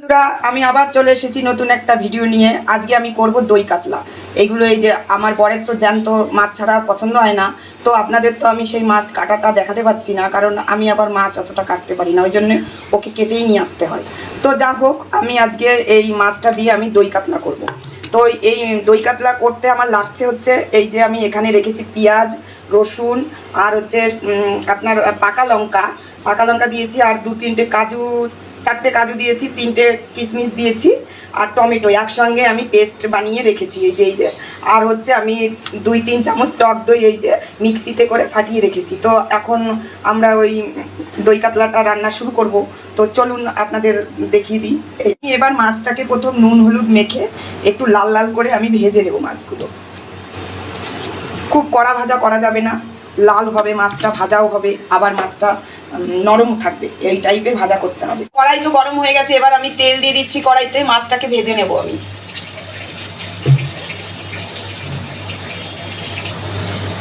বন্ধুরা আমি আবার চলে এসেছি নতুন একটা ভিডিও নিয়ে। আজকে আমি করব দই কাতলা। এইগুলো এই যে আমার বরের তো জ্যান্ত মাছ ছাড়া পছন্দ হয় না, তো আপনাদের তো আমি সেই মাছ কাটাটা দেখাতে পাচ্ছি না, কারণ আমি আবার মাছ অতটা কাটতে পারি না, ওই জন্য ওকে কেটেই নিয়ে আসতে হয়। তো যা হোক, আমি আজকে এই মাছটা দিয়ে আমি দই কাতলা করব। তো এই দই কাতলা করতে আমার লাগছে হচ্ছে এই যে আমি এখানে রেখেছি পেঁয়াজ, রসুন, আর হচ্ছে আপনার পাকা লঙ্কা দিয়েছি, আর 2-3টে কাজু, 4টে কাজু দিয়েছি, 3টে কিশমিশ দিয়েছি, আর টমেটো একসঙ্গে আমি পেস্ট বানিয়ে রেখেছি এই যে আর হচ্ছে আমি 2-3 চামচ টক দই এই যে মিক্সিতে করে ফাটিয়ে রেখেছি। তো এখন আমরা ওই দই কাতলাটা রান্না শুরু করব। তো চলুন আপনাদের দেখিয়ে দিই। এবার মাছটাকে প্রথম নুন হলুদ মেখে একটু লাল লাল করে আমি ভেজে নেব মাছগুলো। খুব কড়া ভাজা করা যাবে না, লাল হবে মাছটা, ভাজাও হবে, আবার মাছটা নরম থাকবে, এই টাইপের ভাজা করতে হবে। কড়াই তো গরম হয়ে গেছে, এবার আমি তেল দিয়ে দিচ্ছি কড়াইতে, মাছটাকে ভেজে নেব আমি।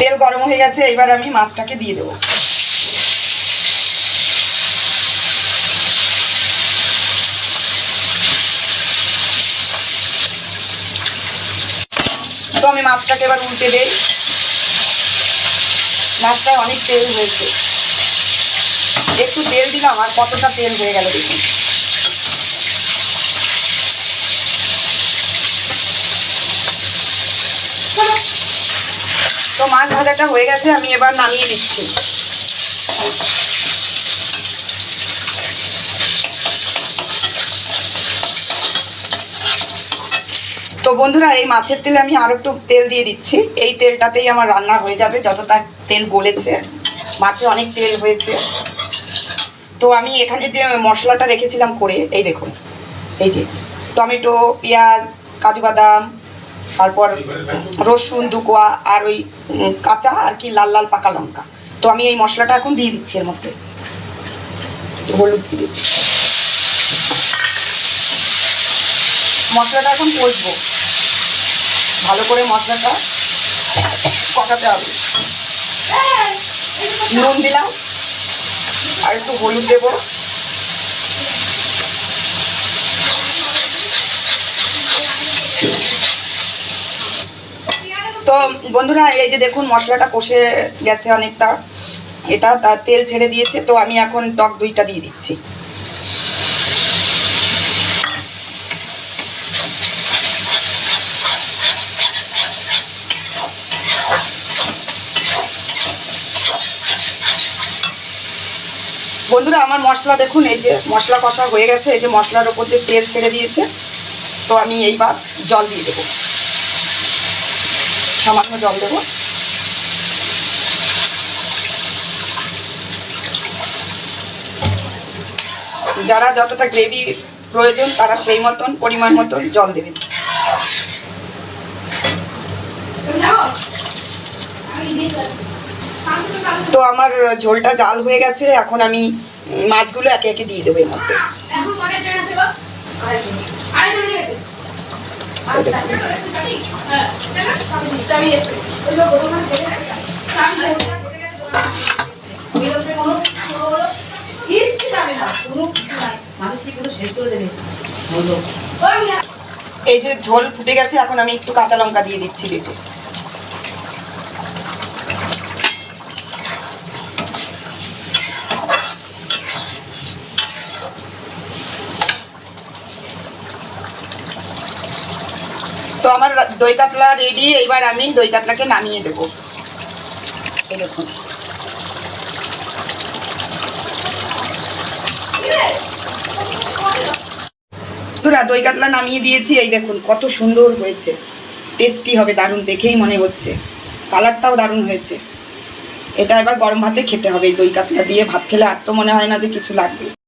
তেল গরম হয়ে গেছে, এবার আমি মাছটাকে দিয়ে দেবো। তো আমি মাছটাকে এবার উল্টে দেই। মাছটা অনেক তেল হয়েছে, একটু তেল দিলাম আর কতটা তেল হয়ে গেল দেখুন। তো মাছ ভাজাটা হয়ে গেছে, আমি এবার নামিয়ে দিচ্ছি। তো বন্ধুরা এই মাছের তেলে আমি আরও একটু তেল দিয়ে দিচ্ছি, এই তেলটাতেই আমার রান্না হয়ে যাবে। যতটা তেল গলেছে, মাছে অনেক তেল হয়েছে। তো আমি এখানে যে মশলাটা রেখেছিলাম করে, এই দেখুন, এই যে টমেটো, পেঁয়াজ, কাজু বাদাম, তারপর রসুন 2 কোয়া, আর ওই কাঁচা আর কি লাল লাল পাকা লঙ্কা। তো আমি এই মশলাটা এখন দিয়ে দিচ্ছি এর মধ্যে, হলুদ দিয়ে দিচ্ছি। মশলাটা এখন কষবো, ভালো করে মশলাটা কষাতে হবে। নুন দিলাম আর একটু হলুদ দেবো। তো বন্ধুরা এই যে দেখুন মশলাটা কষে গেছে অনেকটা, এটা তার তেল ছেড়ে দিয়েছে। তো আমি এখন টক দইটা দিয়ে দিচ্ছি। বন্ধুরা আমার মশলা দেখুন, এই যে মশলা কষা হয়ে গেছে, এই যে মশলার ওপর যে তেল ছেড়ে দিয়েছে। তো আমি এইবার জল দিয়ে দেবো, সামান্য জল দেবো। যারা যতটা গ্রেভি প্রয়োজন তারা সেই মতন পরিমাণ মতন জল দেবেন। তো আমার ঝোলটা জাল হয়ে গেছে, এখন আমি মাছগুলো একে একে দিয়ে দেবো এর মধ্যে। এই যে ঝোল ফুটে গেছে, এখন আমি একটু কাঁচা লঙ্কা দিয়ে দিচ্ছি বেটে। তো আমার দই কাতলা রেডি, এইবার আমি দই কাতলাকে নামিয়ে দেব। এই দেখুন, দই কাতলা নামিয়ে দিয়েছি। এই দেখুন কত সুন্দর হয়েছে, টেস্টি হবে, দারুণ দেখেই মনে হচ্ছে, কালারটাও দারুণ হয়েছে। এটা এবার গরম ভাতে খেতে হবে। এই দই কাতলা দিয়ে ভাত খেলে আর তো মনে হয় না যে কিছু লাগবে।